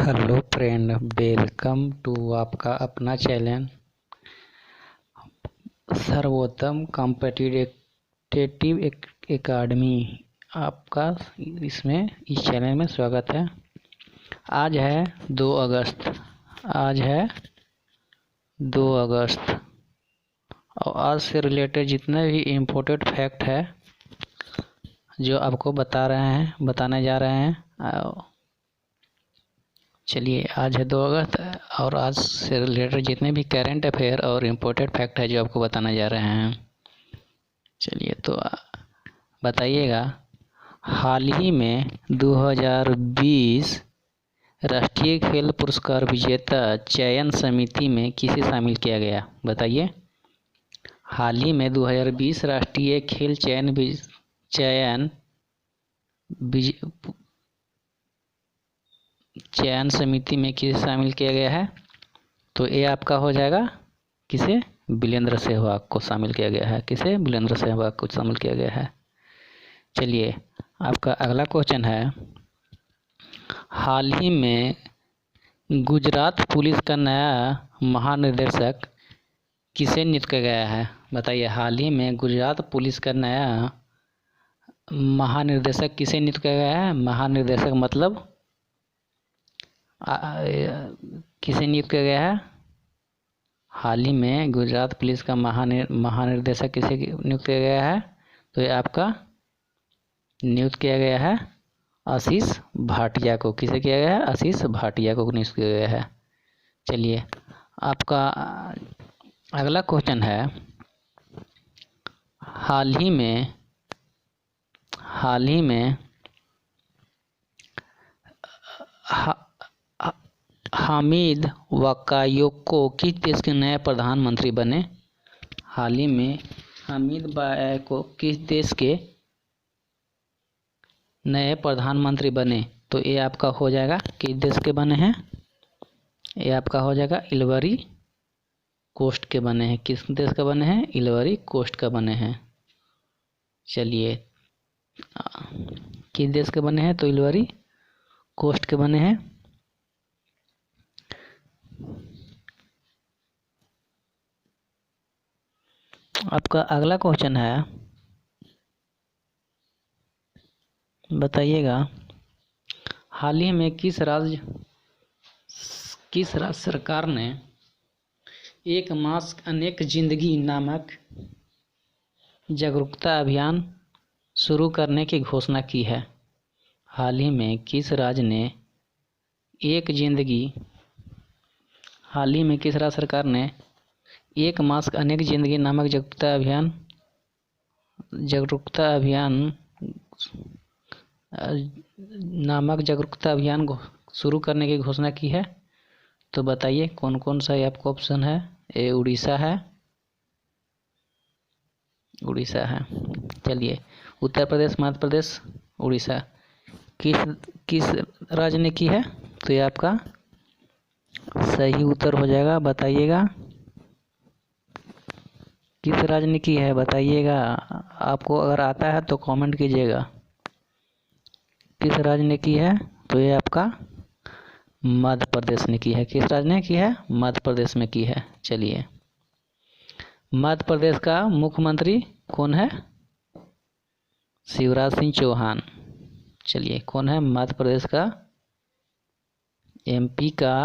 Hello friend, welcome to आपका अपना channel सर्वोत्तम कॉम्पिटिटिव एकेडमी। आपका इस चैनल में स्वागत है। आज है 2 अगस्त। और आज से रिलेटेड जितने भी इम्पोर्टेंट फैक्ट है जो आपको बताने जा रहे हैं। चलिए, आज है 2 अगस्त और आज से रिलेटेड जितने भी करंट अफेयर और इम्पोर्टेंट फैक्ट है जो आपको बताने जा रहे हैं। चलिए तो बताइएगा, हाल ही में 2020 राष्ट्रीय खेल पुरस्कार विजेता चयन समिति में किसे शामिल किया गया? बताइए। हाल ही में 2020 राष्ट्रीय खेल चयन समिति में किसे शामिल किया गया है? तो ये आपका हो जाएगा किसे? वीरेंद्र सहवाग को शामिल किया गया है। किसे? वीरेंद्र सहवाग को शामिल किया गया है। चलिए, आपका अगला क्वेश्चन है, हाल ही में गुजरात पुलिस का नया महानिदेशक किसे नियुक्त किया गया है? बताइए। हाल ही में गुजरात पुलिस का नया महानिदेशक किसे नियुक्त किया गया है? महानिदेशक मतलब किसे नियुक्त किया गया है? हाल ही में गुजरात पुलिस का महानिदेशक किसे नियुक्त किया गया है? तो ये आपका नियुक्त किया गया है आशीष भाटिया को। किसे किया गया है? आशीष भाटिया को नियुक्त किया गया है। चलिए, आपका अगला क्वेश्चन है, हाल ही में हामिद बाकायोको किस देश के नए प्रधानमंत्री बने? हाल ही में हामिद बाकायोको किस देश के नए प्रधानमंत्री बने? तो ये आपका हो जाएगा, किस देश के बने हैं? ये आपका हो जाएगा इलवरी कोस्ट के बने हैं। किस देश का बने हैं? इलवरी कोस्ट का बने हैं। चलिए, किस देश के बने हैं? तो इलवरी कोस्ट के बने हैं। आपका अगला क्वेश्चन है, बताइएगा, हाल ही में किस राज्य सरकार ने एक मास्क अनेक जिंदगी नामक जागरूकता अभियान शुरू करने की घोषणा की है? हाल ही में किस राज्य सरकार ने एक मास्क अनेक जिंदगी नामक जागरूकता अभियान शुरू करने की घोषणा की है? तो बताइए कौन कौन सा आपका ऑप्शन है? ए उड़ीसा है। चलिए, उत्तर प्रदेश, मध्य प्रदेश, उड़ीसा, किस राज्य ने की है? तो ये आपका सही उत्तर हो जाएगा। बताइएगा किस राज्य ने की है? बताइएगा। आपको अगर आता है तो कमेंट कीजिएगा। किस राज्य ने की है? तो ये आपका मध्य प्रदेश ने की है। किस राज्य ने की है? मध्य प्रदेश में की है। चलिए, मध्य प्रदेश का मुख्यमंत्री कौन है? शिवराज सिंह चौहान। चलिए, कौन है मध्य प्रदेश का? एमपी का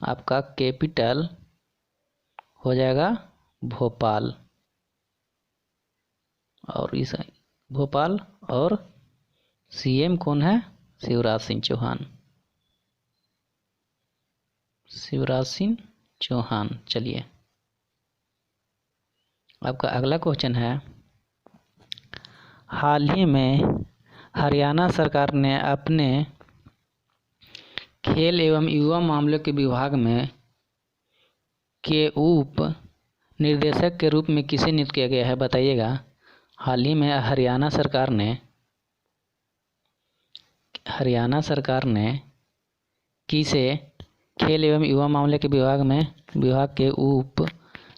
आपका कैपिटल हो जाएगा भोपाल। और सीएम कौन है? शिवराज सिंह चौहान। चलिए, आपका अगला क्वेश्चन है, हाल ही में हरियाणा सरकार ने अपने खेल एवं युवा मामलों के विभाग में के उप निर्देशक के रूप में किसे नियुक्त किया गया है? बताइएगा। हाल ही में हरियाणा सरकार ने किसे खेल एवं युवा मामले के विभाग के उप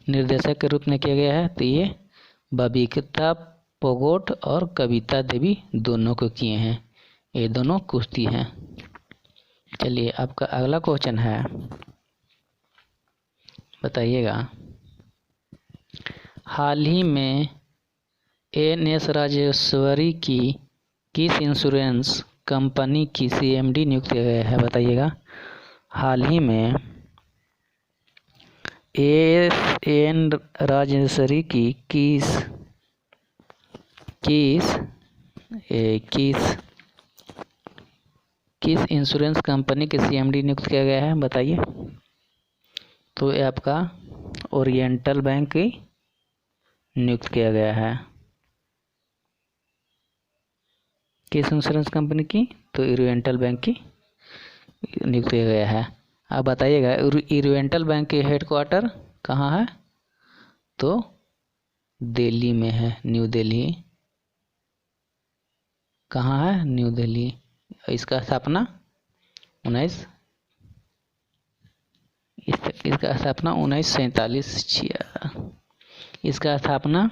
निर्देशक के रूप में किया गया है? तो ये बबीता फोगाट और कविता देवी दोनों को किए हैं। ये दोनों कुश्ती हैं। चलिए आपका अगला क्वेश्चन है, बताइएगा हाल ही में एन.एस. राजेश्वरी की किस इंश्योरेंस कंपनी की CMD नियुक्त किया गया है? बताइएगा हाल ही में एन राजेश्वरी की किस इंश्योरेंस कंपनी के CMD नियुक्त किया गया है? बताइए। तो ये आपका ओरिएंटल बैंक की नियुक्त किया गया है। किस इंश्योरेंस कंपनी की? तो ओरिएंटल बैंक की नियुक्त किया गया है। आप बताइएगा ओरिएंटल बैंक के हेडक्वार्टर कहाँ है? तो दिल्ली में है, न्यू दिल्ली। कहाँ है? न्यू दिल्ली। इसका स्थापना 1947 इसका स्थापना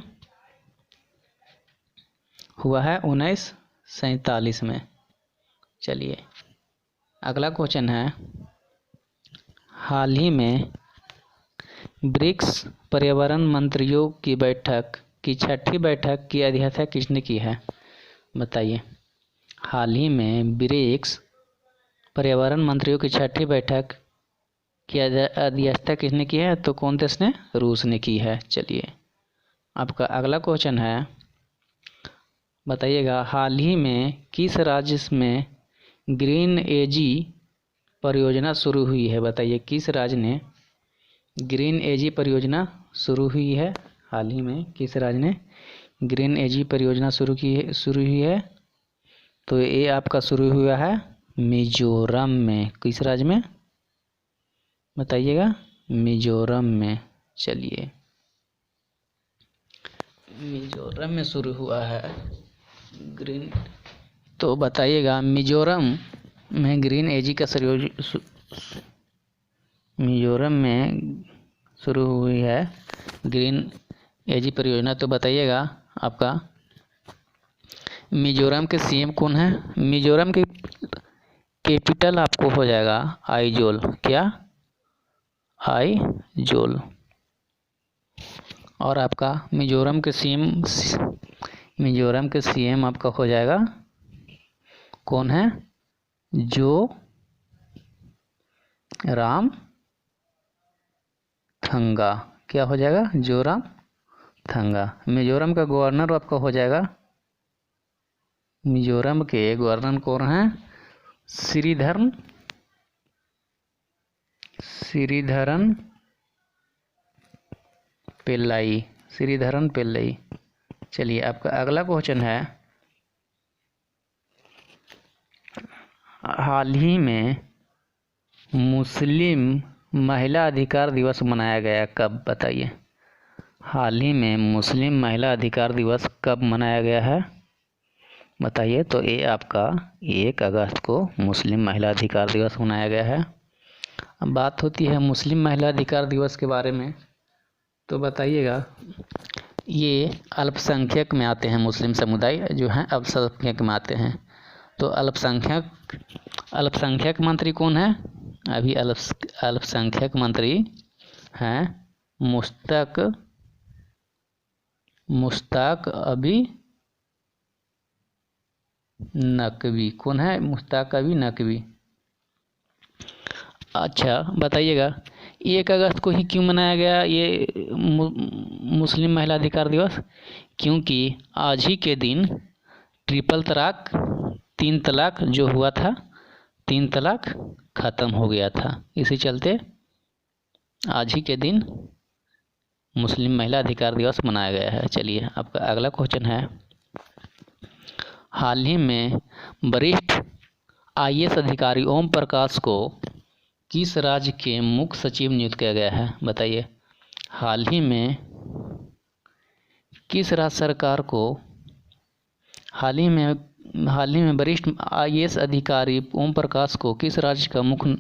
हुआ है 1947 में। चलिए अगला क्वेश्चन है, हाल ही में ब्रिक्स पर्यावरण मंत्रियों की बैठक की 6ठी बैठक की अध्यक्षता किसने की है? बताइए। हाल ही में ब्रिक्स पर्यावरण मंत्रियों की 6ठी बैठक की अध्यक्षता किसने की है? तो कौन देश ने? रूस ने की है। चलिए आपका अगला क्वेश्चन है, बताइएगा हाल ही में किस राज्य में ग्रीन एजी परियोजना शुरू हुई है? बताइए किस राज्य ने ग्रीन एजी परियोजना शुरू हुई है? हाल ही में किस राज्य ने ग्रीन एजी परियोजना शुरू हुई है? तो ये आपका शुरू हुआ है मिजोरम में। किस राज्य में? बताइएगा। मिजोरम में। चलिए मिजोरम में शुरू हुआ है ग्रीन। तो बताइएगा मिजोरम में ग्रीन एजी का मिजोरम में शुरू हुई है ग्रीन एजी परियोजना। तो बताइएगा आपका मिजोरम के CM कौन है? मिजोरम के कैपिटल आपको हो जाएगा आइजोल। क्या? आइजोल। और आपका मिजोरम के CM आपका हो जाएगा कौन है? जो राम थंगा। क्या हो जाएगा? जो राम थंगा। मिजोरम का गवर्नर आपका हो जाएगा, मिजोरम के गवर्नर कौन है? श्रीधरन पिल्लाई। चलिए आपका अगला क्वेश्चन है, हाल ही में मुस्लिम महिला अधिकार दिवस मनाया गया कब? बताइए। हाल ही में मुस्लिम महिला अधिकार दिवस कब मनाया गया है? बताइए। तो ये आपका 1 अगस्त को मुस्लिम महिला अधिकार दिवस मनाया गया है। अब बात होती है मुस्लिम महिला अधिकार दिवस के बारे में, तो बताइएगा ये अल्पसंख्यक में आते हैं। मुस्लिम समुदाय जो हैं अल्पसंख्यक में आते हैं। तो अल्पसंख्यक मंत्री कौन है? अभी अल्पसंख्यक मंत्री हैं मुश्ताक अभी नकवी। कौन है? मुश्ताक अभी नकवी। अच्छा बताइएगा 1 अगस्त को ही क्यों मनाया गया ये मुस्लिम महिला अधिकार दिवस? क्योंकि आज ही के दिन ट्रिपल तलाक 3 तलाक जो हुआ था 3 तलाक ख़त्म हो गया था। इसी चलते आज ही के दिन मुस्लिम महिला अधिकार दिवस मनाया गया है। चलिए आपका अगला क्वेश्चन है, हाल ही में वरिष्ठ IAS अधिकारी ओम प्रकाश को किस राज्य के मुख्य सचिव नियुक्त किया गया है? बताइए। हाल ही में किस राज्य सरकार को हाल ही में वरिष्ठ IAS अधिकारी ओम प्रकाश को किस राज्य का मुख्य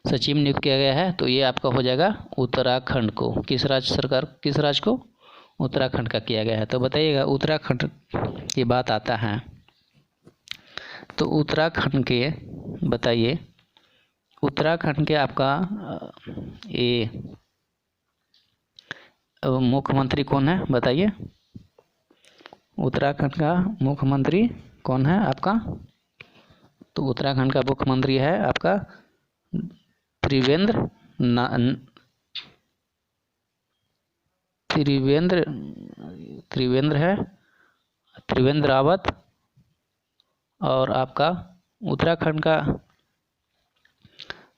सचिव नियुक्त किया गया है? तो ये आपका हो जाएगा उत्तराखंड को। किस राज्य को? उत्तराखंड का किया गया है। तो बताइएगा उत्तराखंड की बात आता है तो उत्तराखंड के बताइए उत्तराखंड के आपका ये मुख्यमंत्री कौन है बताइए। उत्तराखंड का मुख्यमंत्री कौन है आपका? तो उत्तराखंड का मुख्यमंत्री है आपका त्रिवेंद्र त्रिवेंद्र त्रिवेंद्र है त्रिवेंद्र रावत। और आपका उत्तराखंड का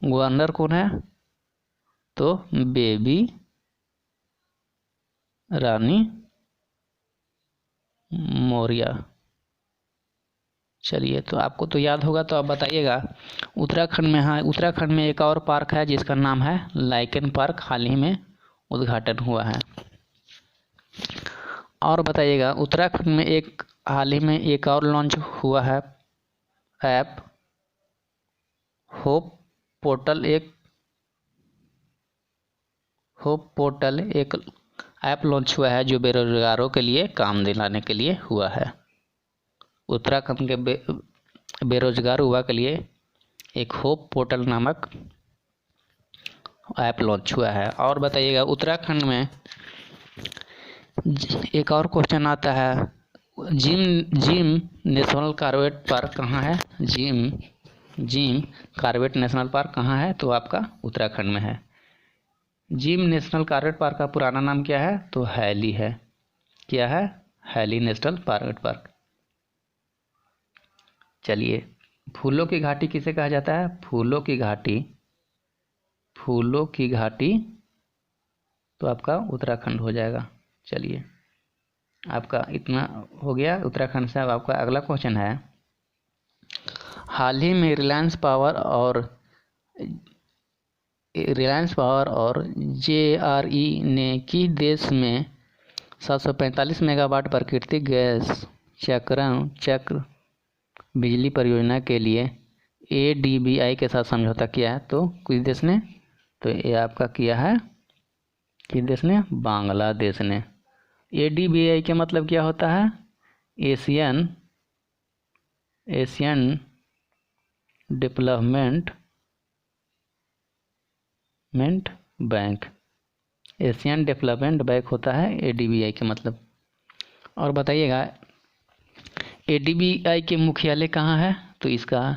गवर्नर कौन है? तो बेबी रानी मौर्य। चलिए, तो आपको तो याद होगा, तो आप बताइएगा। उत्तराखंड में, हाँ, उत्तराखंड में एक और पार्क है जिसका नाम है लाइकन पार्क, हाल ही में उद्घाटन हुआ है। और बताइएगा, उत्तराखंड में एक हाल ही में एक और लॉन्च हुआ है app hope portal. Hope portal एक ऐप लॉन्च हुआ है जो बेरोजगारों के लिए काम दिलाने के लिए हुआ है। उत्तराखंड के बेरोजगार युवा के लिए एक होप पोर्टल नामक ऐप लॉन्च हुआ है। और बताइएगा, उत्तराखंड में एक और क्वेश्चन आता है, जिम नेशनल कॉर्बेट पार्क कहाँ है? जिम कॉर्बेट नेशनल पार्क कहाँ है? तो आपका उत्तराखंड में है। जिम नेशनल कॉर्बेट पार्क का पुराना नाम क्या है? तो हैली है। क्या है? Hailey National Corbett Park. चलिए, फूलों की घाटी किसे कहा जाता है? फूलों की घाटी तो आपका उत्तराखंड हो जाएगा। चलिए, आपका इतना हो गया उत्तराखंड से। अब आपका अगला क्वेश्चन है, हाल ही में रिलायंस पावर और JRE ने किस देश में 745 मेगावाट प्राकृतिक गैस चक्र बिजली परियोजना के लिए ADBI के साथ समझौता किया है? तो किस देश ने? तो ये आपका किया है किस देश ने? बांग्लादेश ने। ADBI का मतलब क्या होता है? Asian development bank. Asian development bank होता है ADBI का मतलब। और बताइएगा, ADBI के मुख्यालय कहाँ है? तो इसका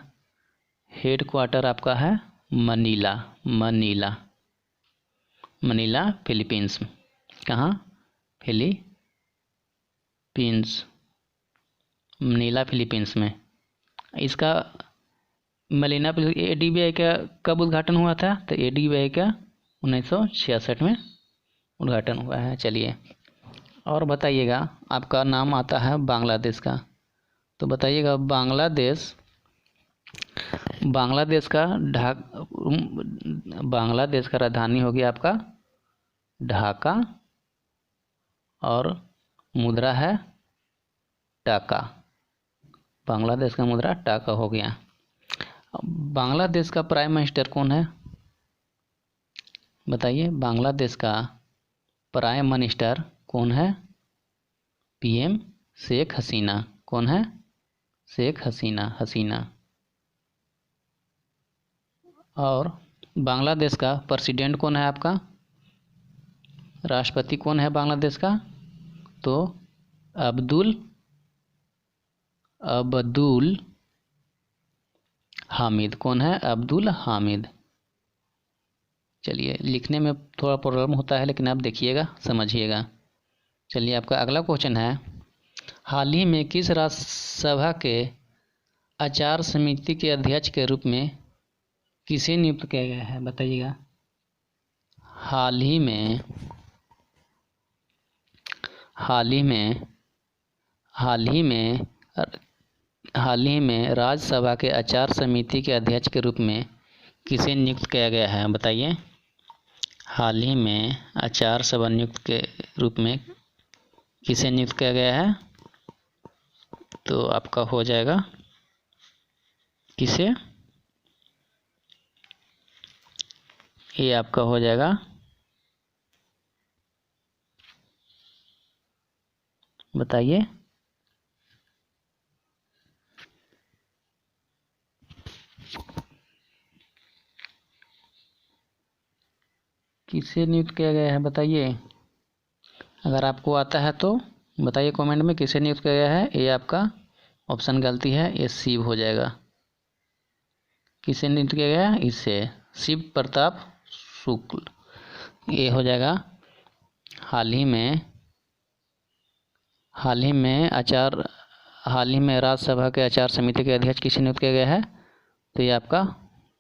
हेड क्वार्टर आपका है मनीला फिलीपींस। कहाँ? मनीला फिलीपींस में। इसका ADBI का कब उद्घाटन हुआ था? तो ADBI का 1966 में उद्घाटन हुआ है। चलिए, और बताइएगा, आपका नाम आता है बांग्लादेश का, तो बताइएगा बांग्लादेश का राजधानी होगी आपका ढाका और मुद्रा है टाका। बांग्लादेश का मुद्रा टाका हो गया। बांग्लादेश का प्राइम मिनिस्टर कौन है? बताइए, बांग्लादेश का प्राइम मिनिस्टर कौन है? PM शेख हसीना। कौन है? शेख हसीना। और बांग्लादेश का प्रेसिडेंट कौन है आपका? राष्ट्रपति कौन है बांग्लादेश का? तो अब्दुल हामिद। कौन है? अब्दुल हामिद। चलिए, लिखने में थोड़ा प्रॉब्लम होता है, लेकिन आप देखिएगा, समझिएगा। चलिए, आपका अगला क्वेश्चन है, हाल ही में किस राज्यसभा के आचार समिति के अध्यक्ष के रूप में किसे नियुक्त किया गया है? बताइएगा। हाल ही में राज्यसभा के आचार समिति के अध्यक्ष के रूप में किसे नियुक्त किया गया है? बताइए। हाल ही में आचार सभा नियुक्त के रूप में किसे नियुक्त किया गया है? तो आपका हो जाएगा किसे? ये आपका हो जाएगा बताइए। किसे नियुक्त किया गया है बताइए। अगर आपको आता है तो बताइए कमेंट में किसे नियुक्त किया गया है। ये आपका ऑप्शन गलती है, ये शिव हो जाएगा। किसे नियुक्त किया गया है? इससे शिव प्रताप शुक्ल, ये हो जाएगा। हाल ही में राज्यसभा के आचार समिति के अध्यक्ष किसे नियुक्त किया गया है? तो ये आपका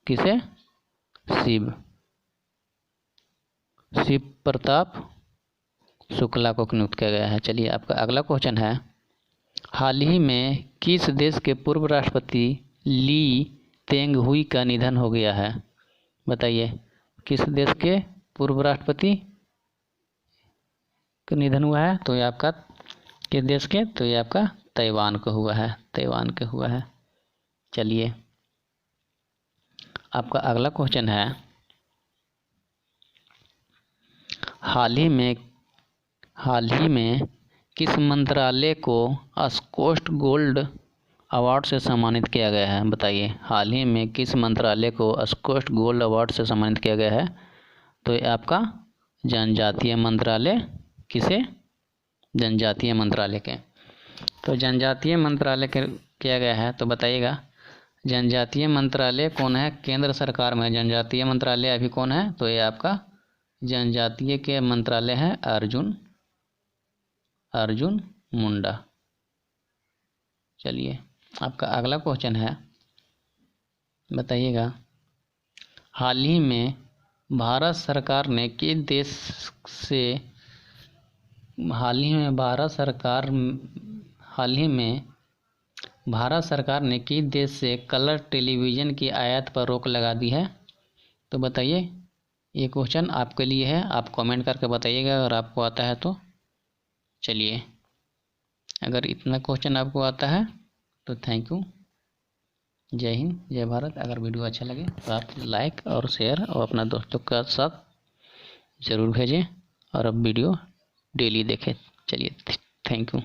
किसे? शिव प्रताप शुक्ला को नियुक्त किया गया है। चलिए आपका अगला क्वेश्चन है, हाल ही में किस देश के पूर्व राष्ट्रपति ली तेंग हुई का निधन हो गया है? बताइए किस देश के पूर्व राष्ट्रपति का निधन हुआ है? तो ये आपका किस देश के? तो ये आपका ताइवान का हुआ है, ताइवान का हुआ है। चलिए आपका अगला क्वेश्चन है, हाल ही में किस मंत्रालय को स्कोस्ट गोल्ड अवार्ड से सम्मानित किया गया है? बताइए हाल ही में किस मंत्रालय को स्कोस्ट गोल्ड अवार्ड से सम्मानित किया गया है? तो ये आपका जनजातीय मंत्रालय। किसे? जनजातीय मंत्रालय के। तो जनजातीय मंत्रालय के किया गया है। तो बताइएगा जनजातीय मंत्रालय कौन है? केंद्र सरकार में जनजातीय मंत्रालय अभी कौन है? तो ये आपका जनजातीय के मंत्रालय है अर्जुन मुंडा। चलिए आपका अगला क्वेश्चन है, बताइएगा हाल ही में भारत सरकार ने किस देश से कलर टेलीविज़न की आयात पर रोक लगा दी है? तो बताइए, ये क्वेश्चन आपके लिए है, आप कमेंट करके बताइएगा अगर आपको आता है तो। चलिए अगर इतना क्वेश्चन आपको आता है तो थैंक यू। जय हिंद, जय भारत। अगर वीडियो अच्छा लगे तो आप लाइक और शेयर और अपना दोस्तों के साथ ज़रूर भेजें और अब वीडियो डेली देखें। चलिए थैंक यू।